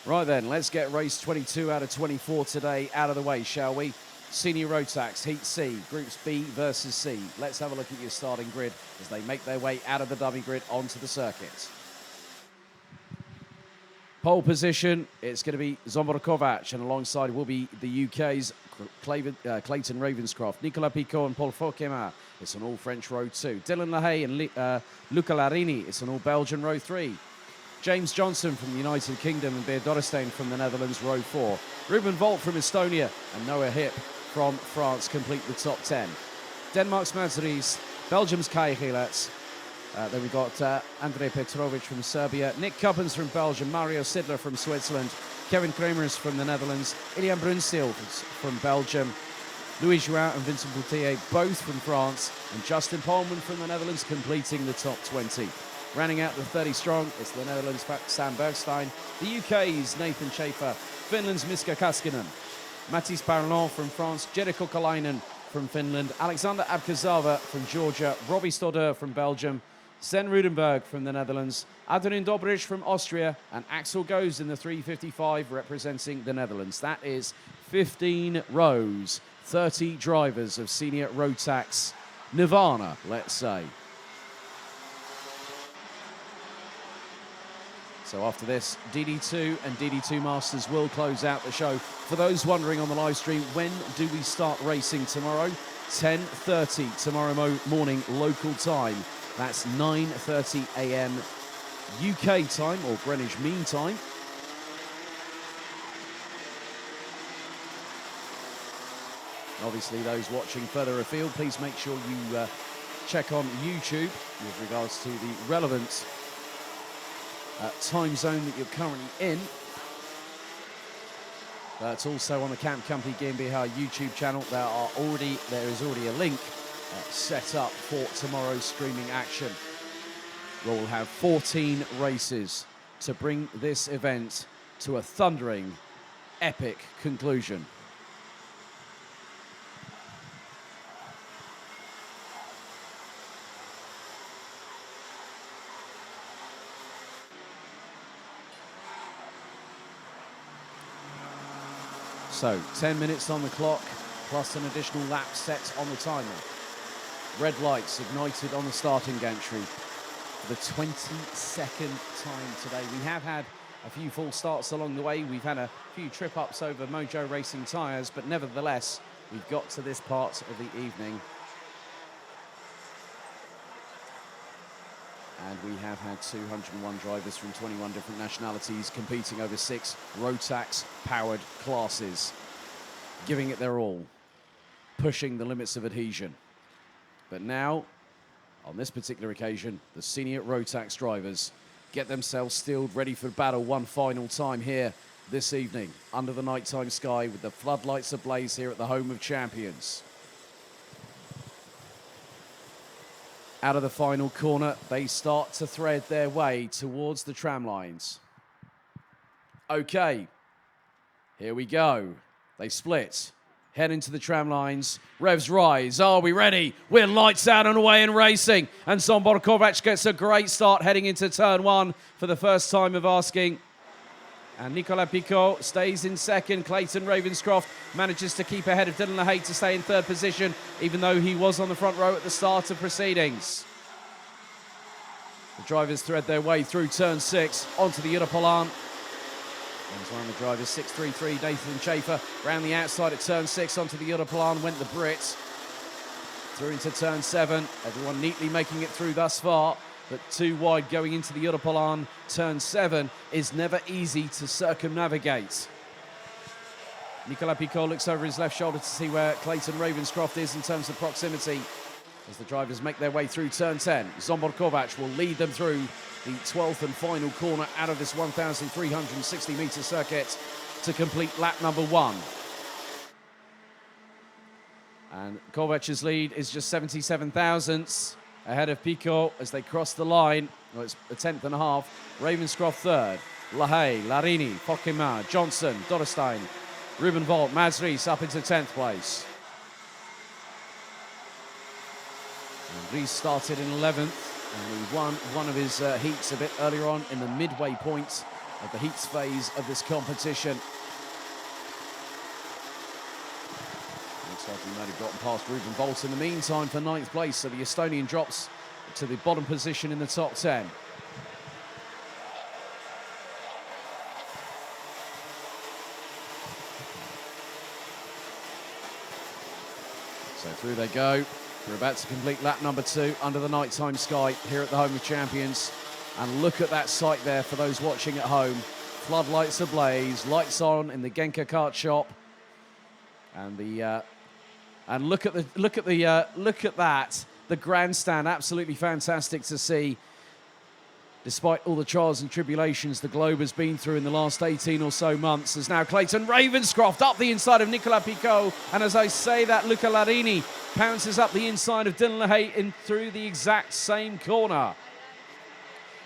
Right then, let's get race 22 out of 24 today out of the way, shall we? Senior Rotax, Heat C, Groups B versus C. Let's have a look at your starting grid as they make their way out of the dummy grid onto the circuit. Pole position, it's going to be Zsombor Kovács, and alongside will be the UK's Clayton Ravenscroft, Nicolas Picot and Paul Fokema. It's on all French row 2. Dylan Lahaye and Luca Larini, it's on all Belgian row 3. James Johnson from the United Kingdom and Beer Dorrestein from the Netherlands, row 4. Ruben Volt from Estonia and Noah Hip from France complete the top 10. Denmark's Mads Ries, Belgium's Kai Gilets. Then we've got Andrej Petrovic from Serbia, Nick Cubbins from Belgium, Mario Sidler from Switzerland, Kevin Kremers from the Netherlands, Ilian Brunsil from Belgium, Louis Jouin and Vincent Boutier both from France, and Justin Polman from the Netherlands completing the top 20. Rounding out the 30 strong, it's the Netherlands' Sam Bergstein, the UK's Nathan Schaefer, Finland's Miska Kaskinen, Mathis Parlon from France, Jere Kokalainen from Finland, Alexander Abkazava from Georgia, Robbie Stodder from Belgium, Sven Rudenberg from the Netherlands, Adonin Dobrich from Austria, and Axel Goes in the 355 representing the Netherlands. That is 15 rows, 30 drivers of Senior Rotax Nirvana, let's say. So after this, DD2 and DD2 Masters will close out the show. For those wondering on the live stream, when do we start racing tomorrow? 10:30 tomorrow morning local time. That's 9:30 a.m. UK time, or Greenwich Mean Time. Obviously, those watching further afield, please make sure you check on YouTube with regards to the relevant time zone that you're currently in. It's also on the Camp Company GmbH YouTube channel. There is already a link set up for tomorrow's streaming action. We'll have 14 races to bring this event to a thundering, epic conclusion. So, 10 minutes on the clock, plus an additional lap set on the timer. Red lights ignited on the starting gantry for the 22nd time today. We have had a few false starts along the way. We've had a few trip-ups over Mojo Racing tyres, but nevertheless, we've got to this part of the evening. And we have had 201 drivers from 21 different nationalities competing over 6 Rotax-powered classes, giving it their all, pushing the limits of adhesion. But now, on this particular occasion, the senior Rotax drivers get themselves steeled, ready for battle one final time here this evening, under the nighttime sky with the floodlights ablaze here at the home of champions. Out of the final corner, they start to thread their way towards the tram lines. Okay, here we go. They split, head into the tram lines. Revs rise. Are we ready? We're lights out and away and racing. And Zsombor Kovács gets a great start heading into turn 1 for the first time of asking. And Nicolas Picot stays in second. Clayton Ravenscroft manages to keep ahead of Dylan Lahaye to stay in third position, even though he was on the front row at the start of proceedings. The drivers thread their way through turn 6 onto the Europolan. There's one of the drivers, 633, Nathan Schaefer, round the outside at turn 6 onto the Europolan, went the Brit. Through into turn 7, everyone neatly making it through thus far. But too wide going into the Europolan. Turn 7 is never easy to circumnavigate. Nicolas Picot looks over his left shoulder to see where Clayton Ravenscroft is in terms of proximity. As the drivers make their way through turn 10, Zsombor Kovács will lead them through the 12th and final corner out of this 1,360-metre circuit to complete lap number 1. And Kovács' lead is just 77 thousandths ahead of Picot as they cross the line. Well, it's a tenth and a half. Ravenscroft third. Lahaye, Larini, Fokema, Johnson, Dorrestein, Ruben Volt, Mads Ries up into 10th place. And Ries started in 11th and he won one of his heats a bit earlier on in the midway point of the heats phase of this competition. Looks like he might have gotten past Ruben Bolt in the meantime for 9th place, so the Estonian drops to the bottom position in the top 10. So through they go. We're about to complete lap number 2 under the nighttime sky here at the Home of Champions. And look at that sight there for those watching at home. Floodlights ablaze, lights on in the Genka kart shop. And look at that. The grandstand, absolutely fantastic to see. Despite all the trials and tribulations the globe has been through in the last 18 or so months, as now Clayton Ravenscroft up the inside of Nicolas Picot. And as I say that, Luca Larini pounces up the inside of Dylan LaHaye in through the exact same corner.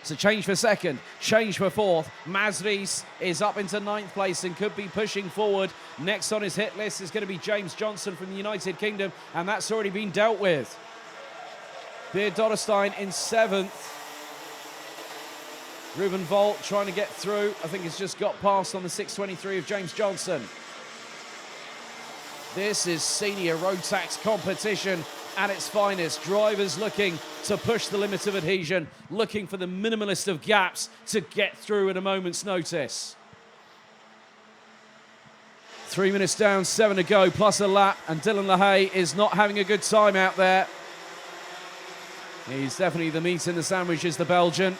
So change for second, change for fourth. Mazris is up into 9th place and could be pushing forward. Next on his hit list is going to be James Johnson from the United Kingdom, and that's already been dealt with. Beard Dotterstein in 7th. Ruben Volt trying to get through. I think he's just got past on the 623 of James Johnson. This is senior Rotax competition at its finest. Drivers looking to push the limit of adhesion, looking for the minimalist of gaps to get through at a moment's notice. 3 minutes down, 7 to go, plus a lap, and Dylan LaHaye is not having a good time out there. He's definitely the meat in the sandwich, is the Belgian.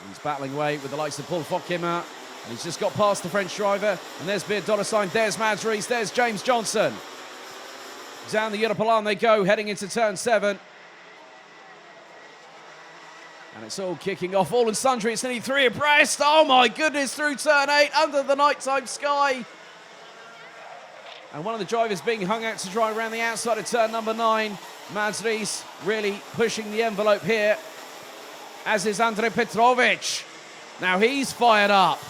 He's battling away with the likes of Paul Fokema, and he's just got past the French driver. And there's Beard Dotterstein, there's Mazris, there's James Johnson. Down the Europalan they go, heading into turn 7. And it's all kicking off, all and sundry. It's nearly 3 abreast. Oh my goodness, through turn 8, under the nighttime sky. And one of the drivers being hung out to dry around the outside of turn number 9. Mazris really pushing the envelope here, as is Andrej Petrovic. Now he's fired up.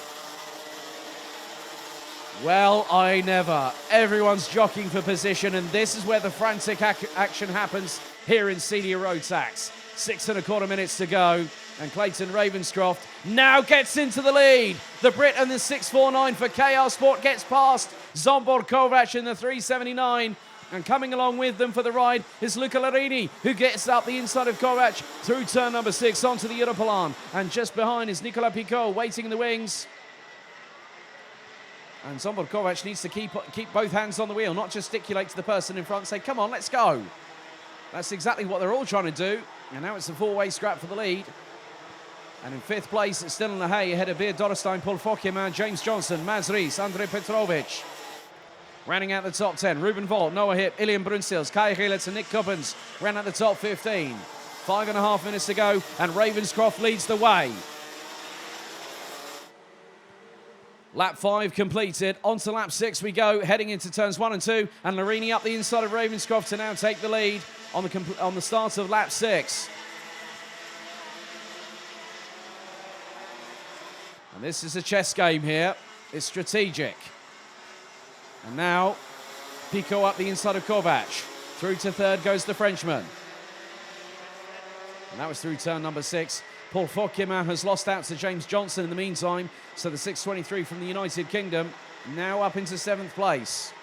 Well, I never. Everyone's jockeying for position, and this is where the frantic action happens here in senior Rotax. 6.25 minutes to go, and Clayton Ravenscroft now gets into the lead. The Brit and the 649 for KR Sport gets past Zsombor Kovac in the 379. And coming along with them for the ride is Luca Larini, who gets up the inside of Kovac through turn number 6 onto the Europalan. And just behind is Nicolas Picot waiting in the wings. And Zsombor Kovac needs to keep both hands on the wheel, not gesticulate to the person in front and say, come on, let's go. That's exactly what they're all trying to do. And now it's a 4-way scrap for the lead. And in 5th place, it's Dylan LaHaye ahead of Beard Dotterstein, Paul Fokema, James Johnson, Mazris, Andrej Petrovic. Rounding out the top 10, Ruben Volt, Noah Hip, Ilian Brunsils, Kai Gilets and Nick Cubbins ran out the top 15. 5.5 minutes to go, and Ravenscroft leads the way. Lap 5 completed. On to lap 6 we go, heading into turns 1 and 2, and Larini up the inside of Ravenscroft to now take the lead on the start of lap 6. And this is a chess game here. It's strategic. And now, Pico up the inside of Kovac. Through to 3rd goes the Frenchman. And that was through turn number 6. Paul Fokema has lost out to James Johnson in the meantime. So the 623 from the United Kingdom now up into 7th place.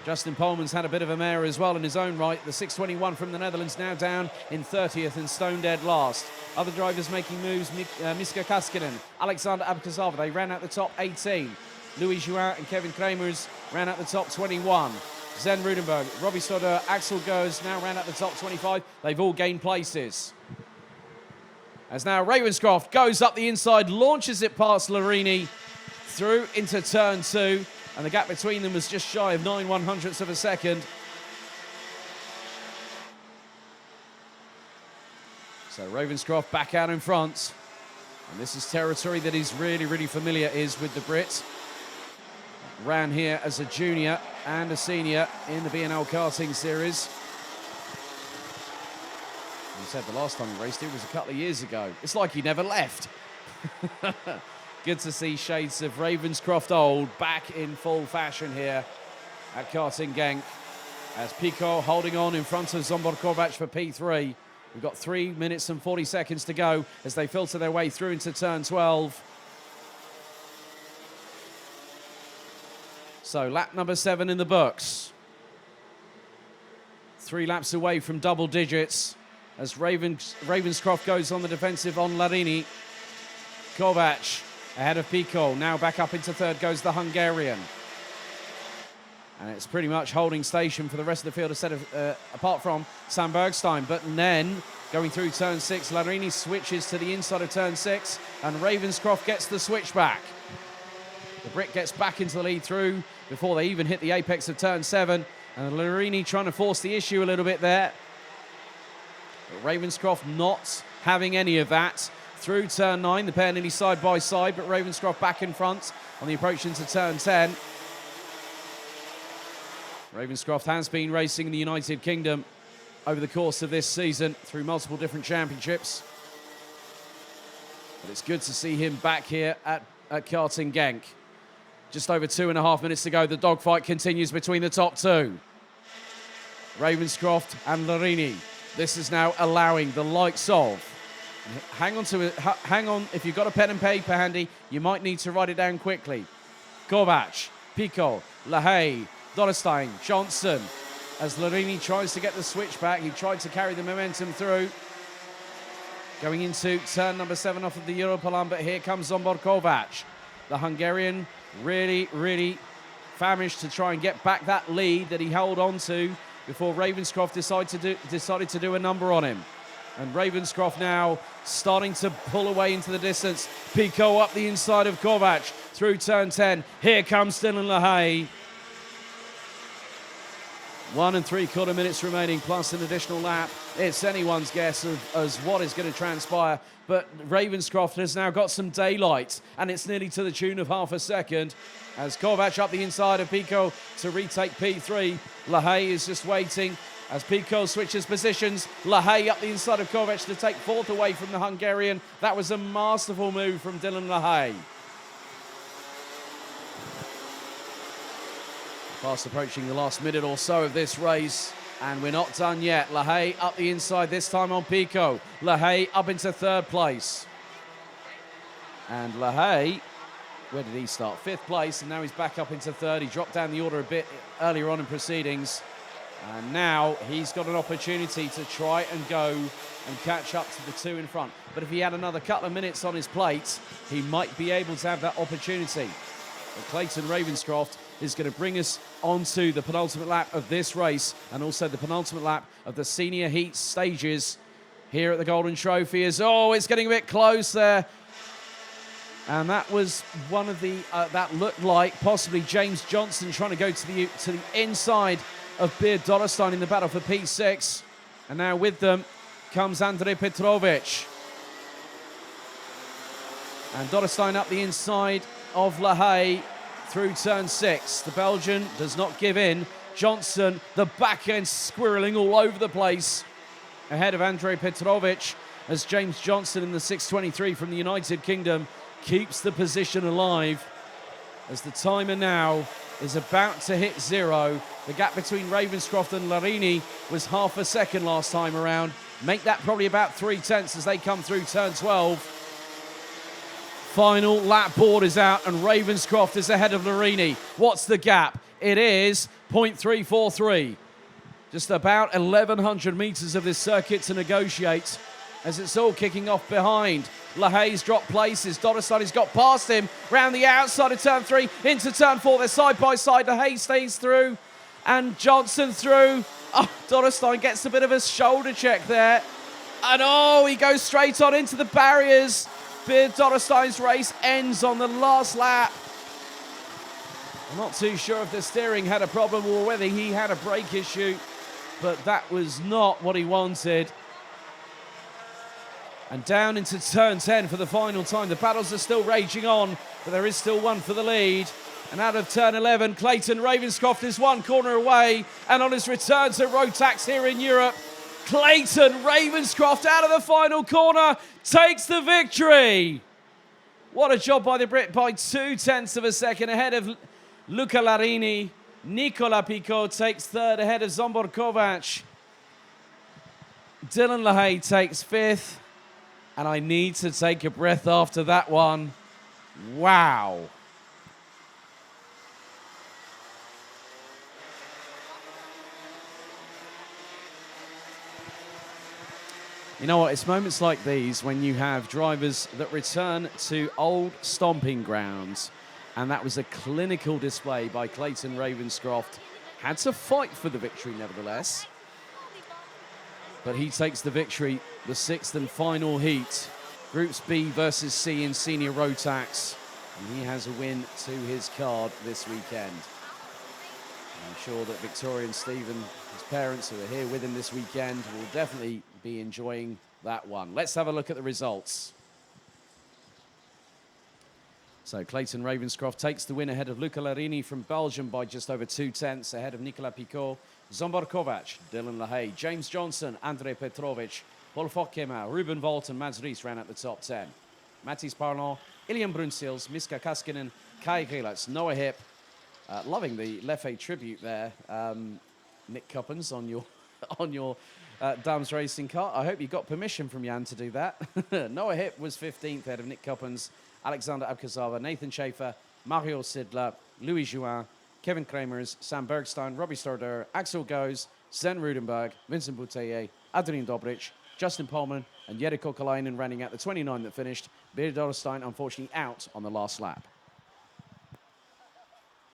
Justin Polman's had a bit of a mare as well in his own right. The 621 from the Netherlands now down in 30th and stone dead last. Other drivers making moves, Miska Kaskinen, Alexander Abkazava, they ran out the top 18. Louis Jouin and Kevin Kramers ran out the top 21. Zen Rudenberg, Robbie Stoddard, Axel Goes now ran out the top 25. They've all gained places. As now Ravenscroft goes up the inside, launches it past Larini through into turn 2. And the gap between them was just shy of 9/100ths of a second. So Ravenscroft back out in front. And this is territory that he's really familiar is with the Brits. Ran here as a junior and a senior in the B&L karting series. He said the last time he raced it was a couple of years ago. It's like he never left. Good to see shades of Ravenscroft old back in full fashion here at Karting Genk. As Pico holding on in front of Zsombor Kovac for P3. We've got 3 minutes and 40 seconds to go as they filter their way through into turn 12. So lap number 7 in the books. 3 laps away from double digits as Ravenscroft goes on the defensive on Larini. Kovac ahead of Pico. Now back up into third goes the Hungarian. And it's pretty much holding station for the rest of the field, apart from Sam Bergstein. But then, going through turn 6, Larini switches to the inside of turn 6, and Ravenscroft gets the switch back. The Brit gets back into the lead through before they even hit the apex of turn 7, and Larini trying to force the issue a little bit there. But Ravenscroft not having any of that. Through turn 9, the pair nearly side by side, but Ravenscroft back in front on the approach into turn 10. Ravenscroft has been racing in the United Kingdom over the course of this season through multiple different championships. But it's good to see him back here at Karting Genk. Just over 2.5 minutes to go. The dogfight continues between the top two. Ravenscroft and Larini. This is now allowing the likes of... Hang on, if you've got a pen and paper handy, you might need to write it down quickly. Kovac, Pico, Lahaye, Dorrestein, Johnson. As Larini tries to get the switch back, he tried to carry the momentum through. Going into turn number 7 off of the Europalan, but here comes Zsombor Kovac. The Hungarian really famished to try and get back that lead that he held on to before Ravenscroft decided to do a number on him. And Ravenscroft now starting to pull away into the distance. Pico up the inside of Kovac through turn 10. Here comes Dylan Lahaye. 1 3/4 minutes remaining, plus an additional lap. It's anyone's guess as what is going to transpire. But Ravenscroft has now got some daylight, and it's nearly to the tune of half a second. As Kovac up the inside of Pico to retake P3. Lahaye is just waiting. As Pico switches positions, Lahaye up the inside of Kovac to take 4th away from the Hungarian. That was a masterful move from Dylan Lahaye. Fast approaching the last minute or so of this race, and we're not done yet. Lahaye up the inside, this time on Pico. Lahaye up into 3rd place. And Lahaye, where did he start? 5th place, and now he's back up into 3rd. He dropped down the order a bit earlier on in proceedings. And now he's got an opportunity to try and go and catch up to the 2 in front. But if he had another couple of minutes on his plate, he might be able to have that opportunity. But Clayton Ravenscroft is going to bring us onto the penultimate lap of this race and also the penultimate lap of the senior heat stages here at the Golden Trophy. It's getting a bit close there. And that was one of the, that looked like possibly James Johnson trying to go to the inside of Beard Dorrestein in the battle for P6. And now with them comes Andrej Petrovic. And Dorrestein up the inside of Lahaye through turn 6. The Belgian does not give in. Johnson, the back end squirreling all over the place ahead of Andrej Petrovic as James Johnson in the 6:23 from the United Kingdom keeps the position alive as the timer now is about to hit 0. The gap between Ravenscroft and Larini was half a second last time around. Make that probably about 3/10 as they come through turn 12. Final lap board is out and Ravenscroft is ahead of Larini. What's the gap? It is 0.343. Just about 1,100 metres of this circuit to negotiate as it's all kicking off behind. Lahaye's dropped places. Dorrestein has got past him round the outside of turn 3 into turn 4. They're side by side. Lahaye stays through and Johnson through. Dorrestein gets a bit of a shoulder check there. And he goes straight on into the barriers. Beard Dorrestein's race ends on the last lap. I'm not too sure if the steering had a problem or whether he had a brake issue, but that was not what he wanted. And down into turn 10 for the final time. The battles are still raging on, but there is still one for the lead. And out of turn 11, Clayton Ravenscroft is 1 corner away. And on his return to Rotax here in Europe, Clayton Ravenscroft out of the final corner takes the victory. What a job by the Brit by 0.2 of a second ahead of Luca Larini. Nicola Pico takes 3rd ahead of Zsombor Kovac. Dylan LaHaye takes 5th, and I need to take a breath after that one. Wow. You know what? It's moments like these when you have drivers that return to old stomping grounds. And that was a clinical display by Clayton Ravenscroft. Had to fight for the victory, nevertheless. But he takes the victory, the 6th and final heat. Groups B versus C in senior Rotax. And he has a win to his card this weekend. I'm sure that Victoria and Stephen, his parents who are here with him this weekend, will definitely be enjoying that one. Let's have a look at the results. So Clayton Ravenscroft takes the win ahead of Luca Larini from Belgium by just over 2/10, ahead of Nicolas Picot, Zsombor Kovac, Dylan LaHaye, James Johnson, Andrei Petrovic, Paul Fokkema, Ruben Volt and Mads Ries ran at the top 10. Mathis Parlon, Ilian Brunsils, Miska Kaskinen, Kai Gelats, Noah Hip. Loving the Leffe tribute there, Nick Cuppens on your Dams Racing car. I hope you got permission from Jan to do that. Noah Hip was 15th ahead of Nick Cuppens, Alexander Abkazava, Nathan Schaefer, Mario Sidler, Louis Jouin, Kevin Kramers, Sam Bergstein, Robbie Storder, Axel Goes, Sven Rudenberg, Vincent Bouteye, Adrian Dobrich, Justin Pullman, and Jere Kokalainen running out the 29 that finished. Beard Dorstein unfortunately out on the last lap.